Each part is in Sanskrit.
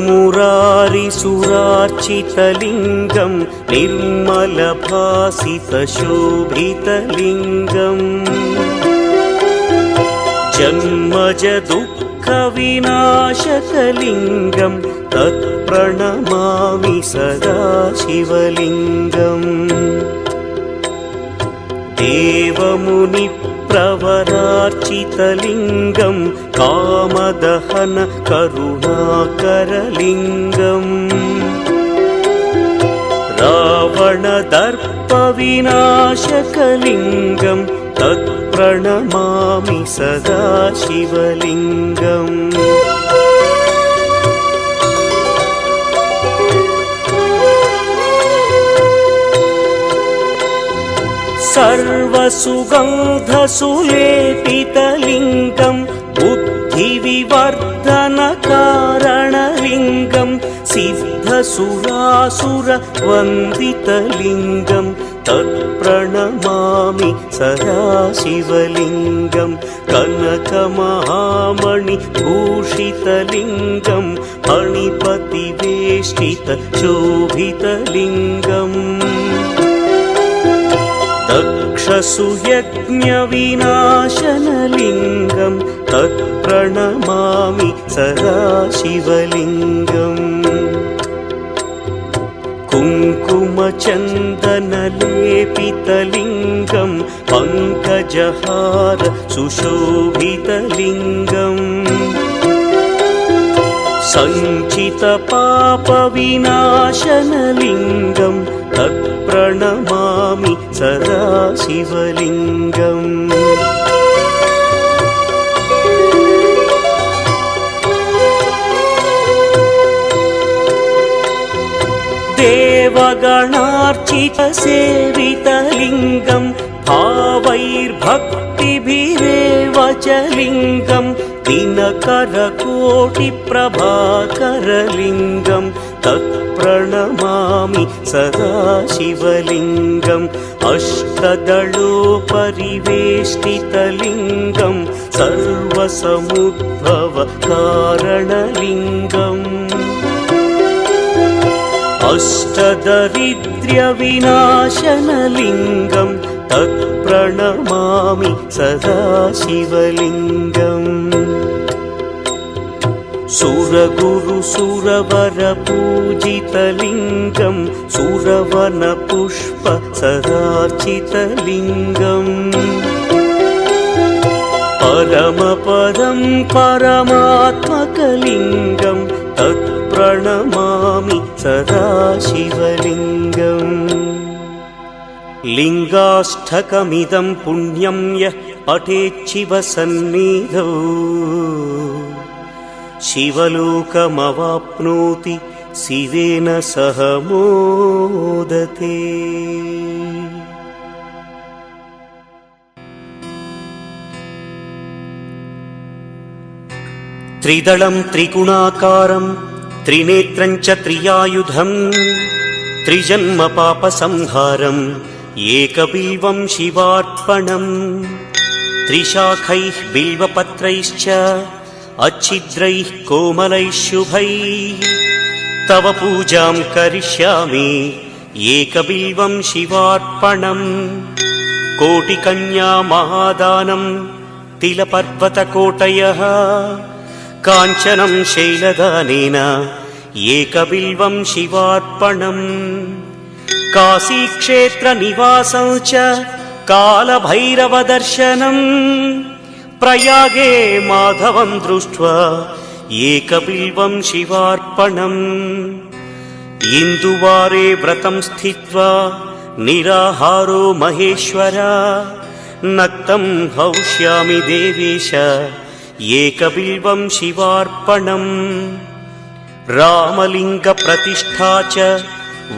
मुरारिसुरार्चितलिङ्गं निर्मलभासितशोभितलिङ्गम् जन्मजदुःखविनाशकलिङ्गं तत्प्रणमामि सदा शिवलिङ्गम् देवमुनिप्रवरार्चितलिङ्गं कामदहन करुणाकरलिङ्गम् रावणदर्पविनाशकलिङ्गं तत्प्रणमामि सदा शिवलिङ्गम् सर्वसुगन्धसुलेपितलिङ्गं बुद्धिविवर्धनकारणलिङ्गं सिद्धसुरासुरवन्दितलिङ्गं तत्प्रणमामि सदा शिवलिङ्गं कनकमहामणिभूषितलिङ्गं मणिपतिवेष्टितशोभितलिङ्गम् दक्षसुयज्ञविनाशनलिङ्गं तत्प्रणमामि सदा शिवलिङ्गम् कुङ्कुमचन्दनलेपितलिङ्गं पङ्कजहार सुशोभितलिङ्गम् सञ्चितपापविनाशनलिङ्गं तत्प्रणमामि सदा शिवलिङ्गम् देवगणार्चितसेवितलिङ्गं भावैर्भक्तिभिरेव च लिङ्गं दिनकरकोटिप्रभाकरलिङ्गं तत्प्रणमामि सदा शिवलिङ्गम् अष्टदलोपरिवेष्टितलिङ्गं सर्वसमुद्भवकारणलिङ्गम् अष्टदरिद्र्यविनाशनलिङ्गं तत्प्रणमामि सदा शिवलिङ्गम् सुरगुरुसुरवरपूजितलिङ्गं सुरवनपुष्पसदार्चितलिङ्गम् परमपदं परमात्मकलिङ्गं तत्प्रणमामि सदा शिवलिङ्गम् लिङ्गाष्टकमिदं पुण्यं यः पठेच्छिवसन्निधौ शिवलोकमवाप्नोति शिवेन सह मोदते। त्रिदलं त्रिगुणाकारं त्रिनेत्रं च त्रियायुधं त्रिजन्मपापसंहारं एकबिल्वं शिवार्पणं त्रिशाखैः बिल्वपत्रैश्च अच्छिद्रैः कोमलैः शुभैः तव पूजां करिष्यामि एकबिल्वं शिवार्पणम् कोटिकन्या महादानं तिलपर्वतकोटयः काञ्चनं शैलदानेन एकबिल्वं शिवार्पणम् काशीक्षेत्रनिवासं च कालभैरवदर्शनम् प्रयागे माधवं दृष्ट्वा एकबिल्वं शिवार्पणम् इन्दुवारे व्रतं स्थित्वा निराहारो महेश्वर नक्तं हौष्यामि देवेश एकबिल्वं शिवार्पणम् रामलिङ्गप्रतिष्ठा च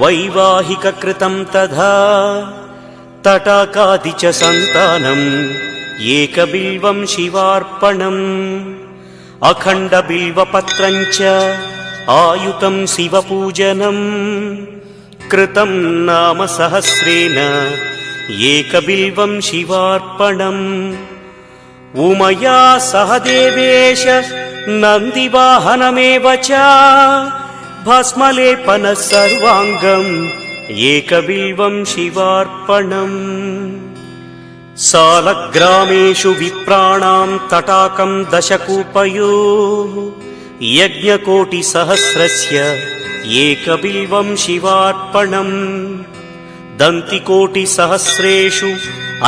वैवाहिककृतं तथा तटाकादि च सन्तानम् एकबिल्वं शिवार्पणम् अखण्डबिल्वपत्रं च आयुतं शिवपूजनम् कृतं नाम सहस्रेण एकबिल्वं शिवार्पणम् उमया सह देवेश नन्दिवाहनमेव च भस्मलेपनः सर्वाङ्गम् एकबिल्वं शिवार्पणम् सालग्रामेषु विप्राणां तटाकं दशकूपयोः यज्ञकोटिसहस्रस्य एकबिल्वं शिवार्पणम् दन्तिकोटिसहस्रेषु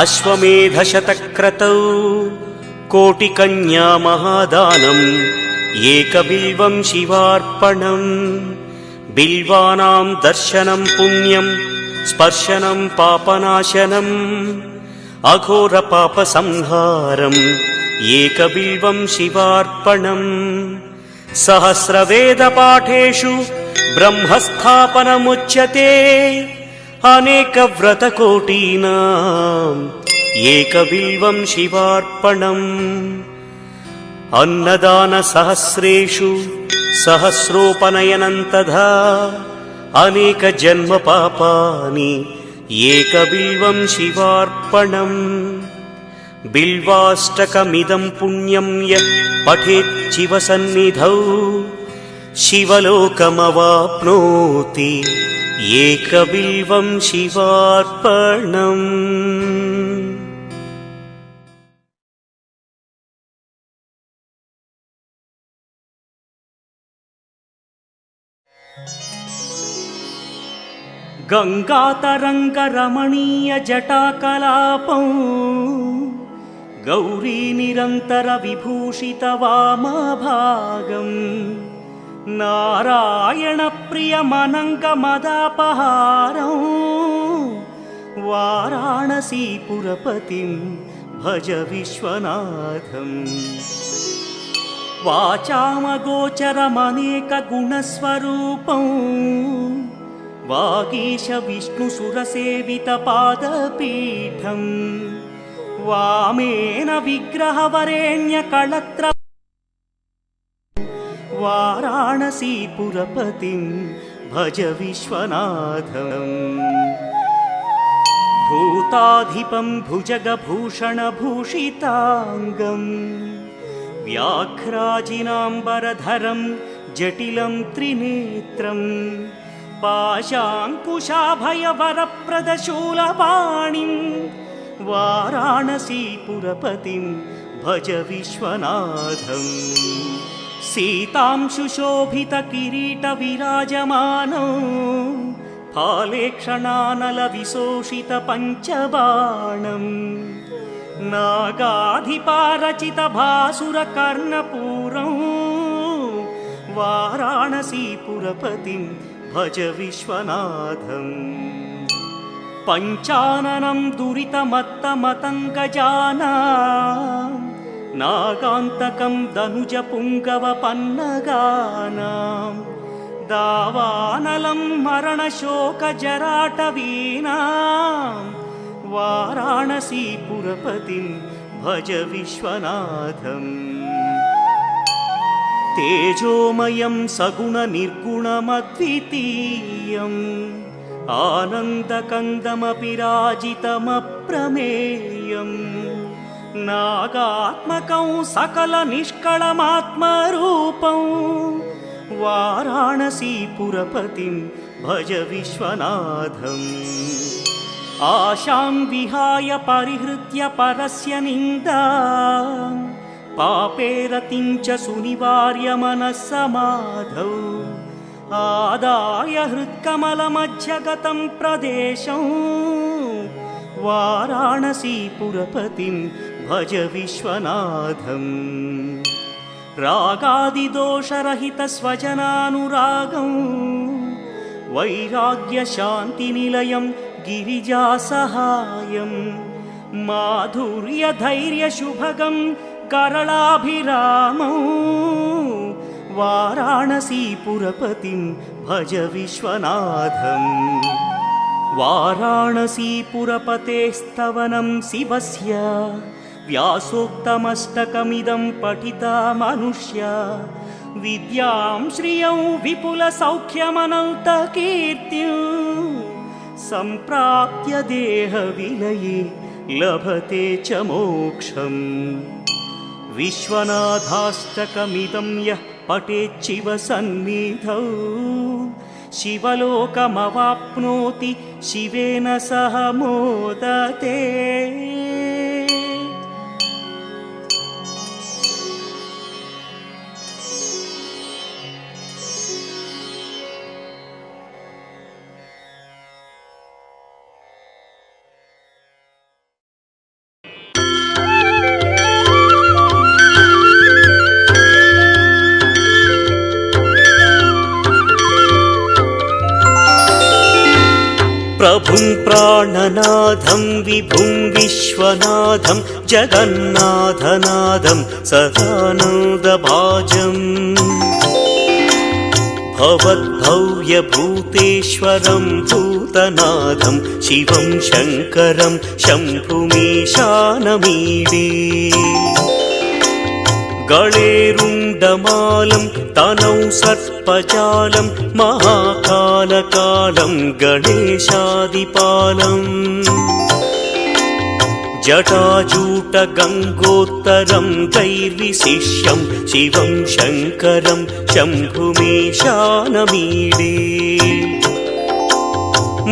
अश्वमेधशतक्रतौ कोटिकन्या महादानम् एकबिल्वं शिवार्पणम् बिल्वानां दर्शनं पुण्यं स्पर्शनं पापनाशनम् अघोरपापसंहारम् एकबिल्वं शिवार्पणम् सहस्रवेदपाठेषु ब्रह्मस्थापनमुच्यते अनेकव्रतकोटीनाम् एकबिल्वं शिवार्पणम् अन्नदानसहस्रेषु सहस्रोपनयनं तथा अनेकजन्मपापानि एकबिल्वं शिवार्पणम् बिल्वाष्टकमिदं पुण्यं यः पठेत् शिवसन्निधौ शिवलोकमवाप्नोति एकबिल्वं शिवार्पणम्। गंगातरंगरमणीय जटाकलापं गौरी निरंतर विभूषित वामभागं नारायण प्रियमनंगमदापहारं वाराणसीपुरपतिं भज विश्वनाथम् वाचामगोचरमनेकगुणस्वरूपं वागीश विष्णुसुरसेवितपादपीठं वामेन विग्रहवरेण्यकळत्र वाराणसीपुरपतिं भज विश्वनाथम् भूताधिपं भुजगभूषणभूषिताङ्गं व्याघ्राजिनाम्बरधरं जटिलं त्रिनेत्रं पाशाङ्कुशाभयवरप्रदशूलपाणिं वाराणसीपुरपतिं भज विश्वनाथम् सीतां सुशोभितकिरीटविराजमानौ फालेक्षणानलविशोषितपञ्चबाणं नागाधिपारचितभासुरकर्णपूरं वाराणसीपुरपतिं भज विश्वनाथम् पञ्चाननं दुरितमत्तमतङ्गजानां नागान्तकं दनुजपुङ्गवपन्नगानां दावानलं मरणशोकजराटवीनां वाराणसीपुरपतिं भज विश्वनाथम् तेजोमयं सगुणनिर्गुणमद्वितीयम् आनन्दकन्दमपि राजितमप्रमेयम् नागात्मकं सकलनिष्कळमात्मरूपं वाराणसीपुरपतिं भज विश्वनाथम् आशां विहाय परिहृत्य परस्य निन्दां पापे रतिं च सुनिवार्य मनः समाधौ आदाय हृत्कमलमध्यगतं प्रदेशं वाराणसीपुरपतिं भज विश्वनाथम् रागादिदोषरहितस्वजनानुरागं वैराग्यशान्तिनिलयं गिरिजासहायं माधुर्यधैर्यशुभगं करलाभिरामं वाराणसीपुरपतिं भज विश्वनाथम् वाराणसीपुरपतेस्तवनं शिवस्य व्यासोक्तमष्टकमिदं पठिता मनुष्या विद्यां श्रियं विपुलसौख्यमनन्तकीर्तिं सम्प्राप्य देहविलये लभते च मोक्षम् विश्वनाथाष्टकमिदं यः पठेच्छिव सन्निधौ शिवलोकमवाप्नोति शिवेन सह मोदते। प्रभुं प्राणनाथं विभुं विश्वनाथं जगन्नाथनाथं सदानन्दभाजम् भवद्भव्यभूतेश्वरं भूतनाथं शिवं शङ्करं शम्भुमीशानमीडे। गळेरुण्डमालं तनौ सर्पजालं महाकालकालं गणेशादिपालम् जटाजूटगङ्गोत्तरं दैर्विशिष्यं शिवं शङ्करं शम्भुमीशानमीडे।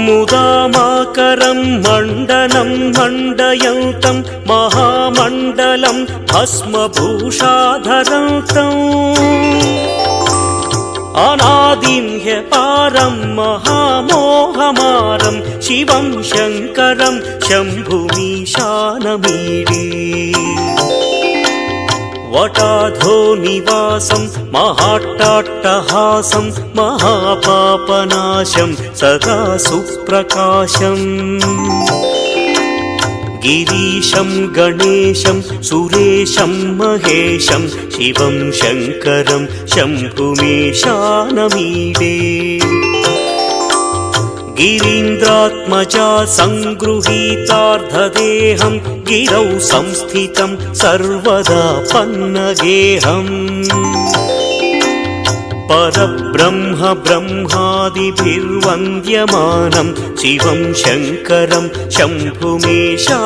मुदामाकरं मण्डनं मण्डयन्तं महामण्डलं भस्मभूषाधरन्तम् अनादिं ह्यपारं महामोहमारं शिवं शङ्करं शम्भुमीशानमीडे। वटाधो निवासं महाट्टाट्टहासं महापापनाशं सदा सुप्रकाशम् गिरीशं गणेशं सुरेशं महेशं शिवं शङ्करं शम्भुमीशानमीडे। गिरीन्द्रात्मजा सङ्गृहीतार्धदेहं गिरौ संस्थितं सर्वदा पन्नगेहम् परब्रह्म ब्रह्मादिभिर्वन्द्यमानं शिवं शङ्करं शम्भुमीशानमीडे।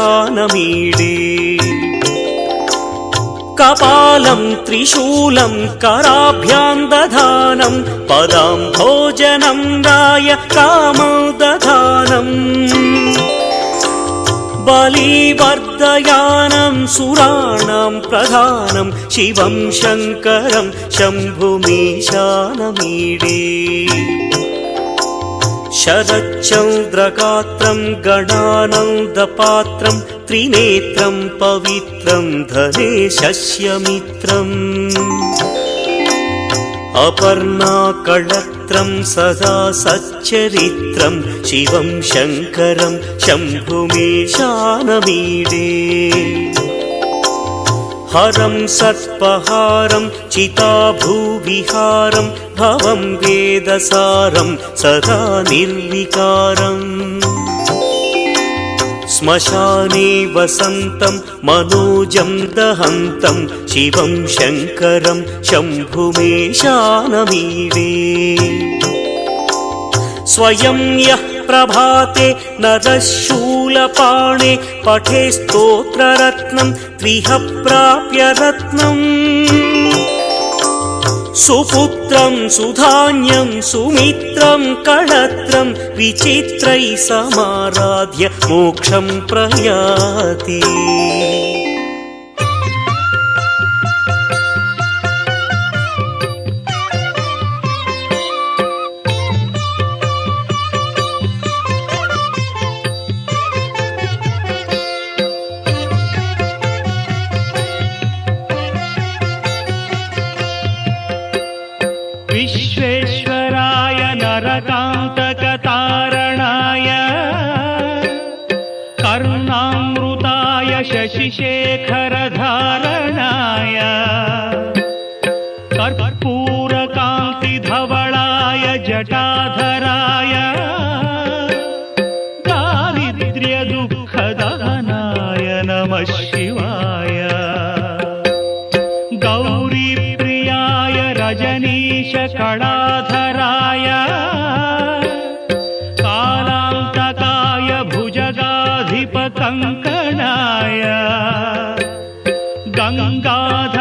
कपालं त्रिशूलं कराभ्यां दधानं पदाम्भोजनं राय कामं दधानम् बलिवर्धयानं सुराणां प्रधानं शिवं शङ्करं शम्भुमीशानमीडे। शरच्चन्द्रगात्रं गणानन्दपात्रं त्रिनेत्रं पवित्रं धनेशस्य मित्रम् अपर्णाकळत्रं सदा सच्चरित्रं शिवं शङ्करं शम्भुमीशानमीडे। हरं सर्पहारं चिताभूविहारं भवं वेदसारं सदा निर्विकारम् श्मशाने वसन्तं मनोजं दहन्तं शिवं शङ्करं शम्भुमीशानमीडे। स्वयं यः प्रभाते नरः शूलपाणे पठे स्तोत्ररत्नं त्विह प्राप्य रत्नम् सुपुत्रं सुधान्यं सुमित्रं कळत्रं विचित्रैः समाराध्य मोक्षं प्रयाति। विश्वेश्वराय नरकान्तकतारणाय कर्णामृताय शशिशेखरधारणाय कर्पूरकान्तिधवलाय जटाधराय दारिद्र्यदुःखदहनाय नमः शिवाय। गौरीप्रियाय रजनीशकलाधराय कालान्तकाय भुजगाधिपकङ्कणाय गङ्गाधराय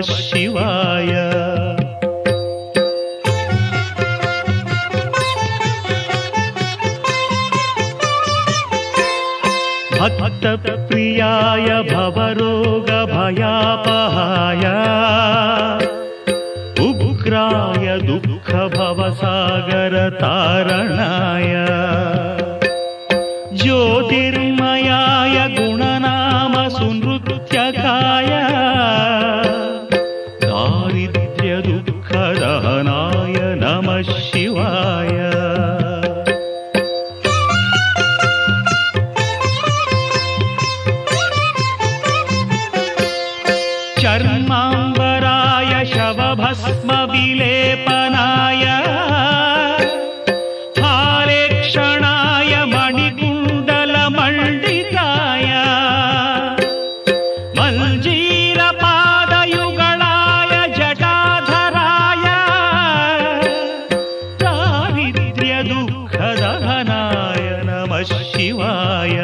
ನಮಃ ಶಿವಾಯ. ಭಕ್ತಪ್ರಿಯಾಯ ಭವರೋಗಭಯಾಪಹಾಯ ಉಗ್ರಾಯ ದುಃಖಭವಸಾಗರತಾರಣಾಯ ಜ್ಯೋತಿರ್ಮಯಾಯ ಗುಣನಾಮ ಸುನೃತ್ಯಕಾಯ दारिद्र्यदुःखदहनाय नमः शिवाय. चर्माम्बराय शवभस्मविलेपनाय हालेक्षणाय मणिकुण्डलमण्डिताय मञ्जीरपादयुगलाय जटाधराय दारिद्र्यदुःखदहनाय नमः शिवाय.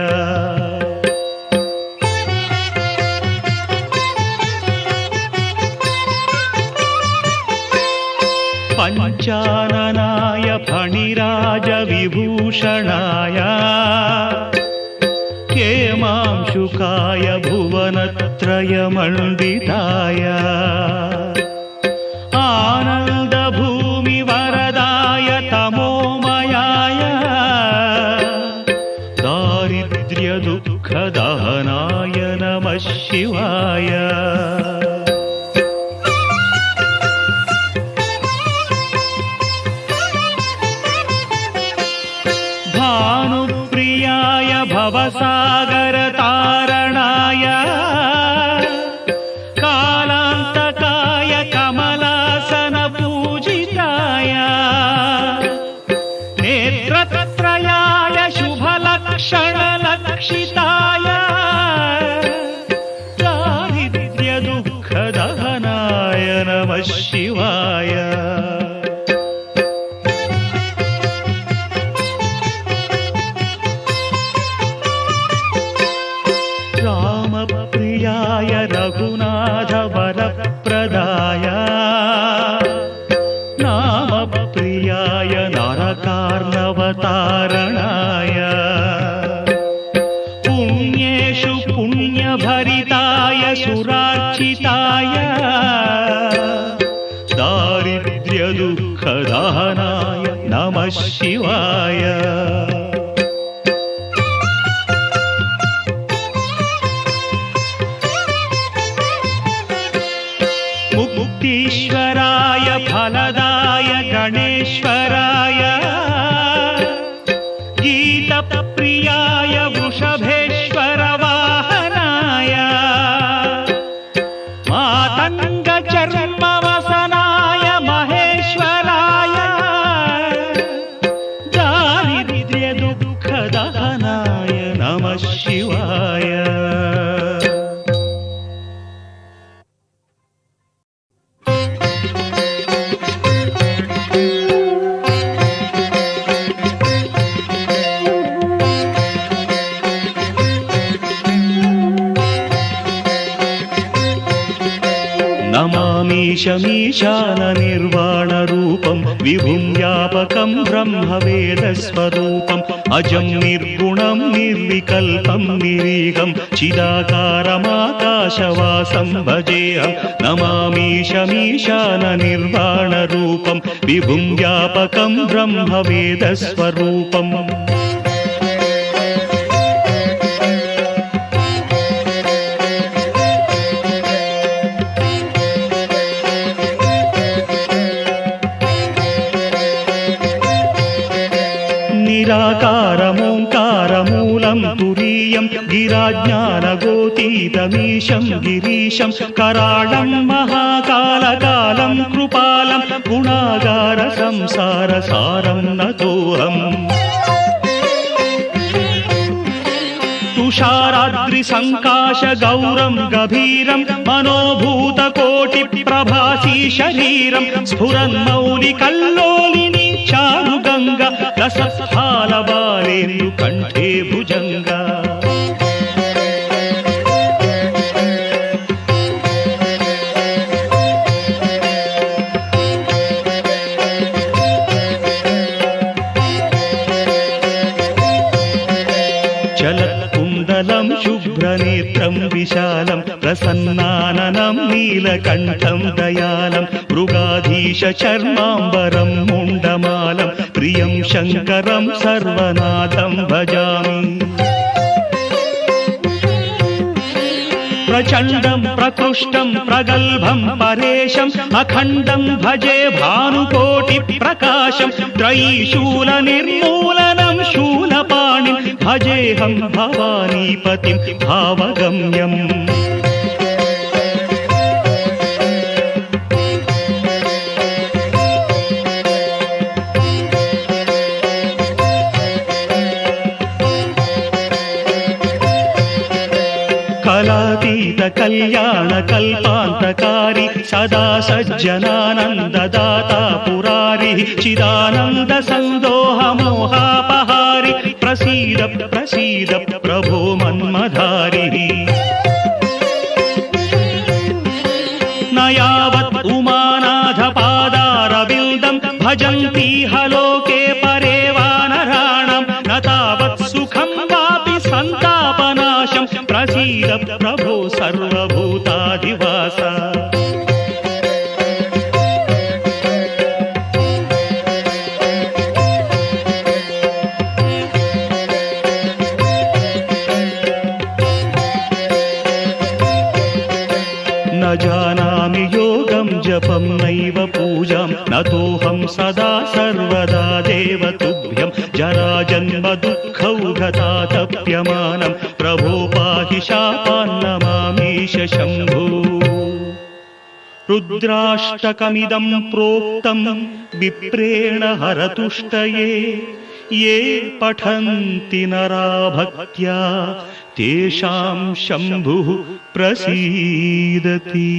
पञ्चाननाय फणिराजविभूषणाय हेमांशुकाय भुवनत्रयमण्डिताय आनन्दभूमिवरदाय तमोमयाय दारिद्र्यदुःखदहनाय नमः शिवाय. भानुप्रियाय भवसागरतारणाय कालान्तकाय कमलासनपूजिताय नेत्रत्रयाय शुभलक्षणलक्षिताय दारिद्र्यदुःखदहनाय नमः शिवाय. रामप्रियाय रघुनाथवरप्रदाय नामप्रियाय नरकार्णवतारणाय पुण्येषु पुण्यभरिताय सुरार्चिताय दारिद्र्यदुःखदहनाय नमः शिवाय. मुक्तीश्वराय फलदाय गणेश्वराय गीतप्रियाय वृषभेश्वरवाहनाय मातङ्गचर्मवसनाय महेश्वराय दारिद्र्यदुःखदहनाय नमः शिवाय. नमामीशमीशाननिर्वाणरूपं विभुं व्यापकं ब्रह्मवेदस्वरूपम् अजं निर्गुणं निर्विकल्पं निरीहं चिदाकारमाकाशवासं भजेऽहं. नमामीशमीशाननिर्वाणरूपं विभुं व्यापकं ब्रह्मवेदस्वरूपम् निराकारमोङ्कारमूलं तुरीयं गिराज्ञानगोतीतमीशं गिरीशं कराळं महाकालकालं कृपालं गुणागारसंसारसारं नतोऽहम्. तुषाराद्रिसङ्काशगौरं गभीरं मनोभूतकोटिप्रभासी शरीरं स्फुरन्मौलिकल्लोलिनी चारुगङ्गा रसस्थालबालेन्दुकण्ठे भुजङ्गा. प्रसन्नाननं नीलकण्ठं दयालं मृगाधीश चर्माम्बरं मुण्डमालं प्रियं शङ्करं सर्वनाथं भजामि प्रचण्डं प्रकृष्टं प्रगल्भं परेशम् अखण्डं भजे भानुकोटिप्रकाशं त्रयीशूलनिर्मूलनं शूलपाणिं भजेऽहं भवानीपतिं भावगम्यम् कलातीत कल्याण कल्पान्तकारी सदा सज्जनानन्ददाता पुरारी चिदानन्द सन्दोह मोहापहारि प्रसीद प्रसीद प्रभो मन्मधारिः न यावत् उमानाथ पादारविन्दं भजन्तीह लोके परे वानराणां न तावत् सुखं वापि सन्तापनाशं प्रसीद प्रभो सर्वभूताधिवास न जानामि योगं जपं नैव पूजां नतोऽहं सदा सर्वदा देव तुभ्यं जराजन्म दुःखौघतातप्यमानं प्रभो पाहि शापान्नमामीश शम्भो रुद्राष्टकमिदं प्रोक्तं विप्रेण हरतुष्टये ये पठन्ति नरा भक्त्या तेषां शम्भुः प्रसीदति।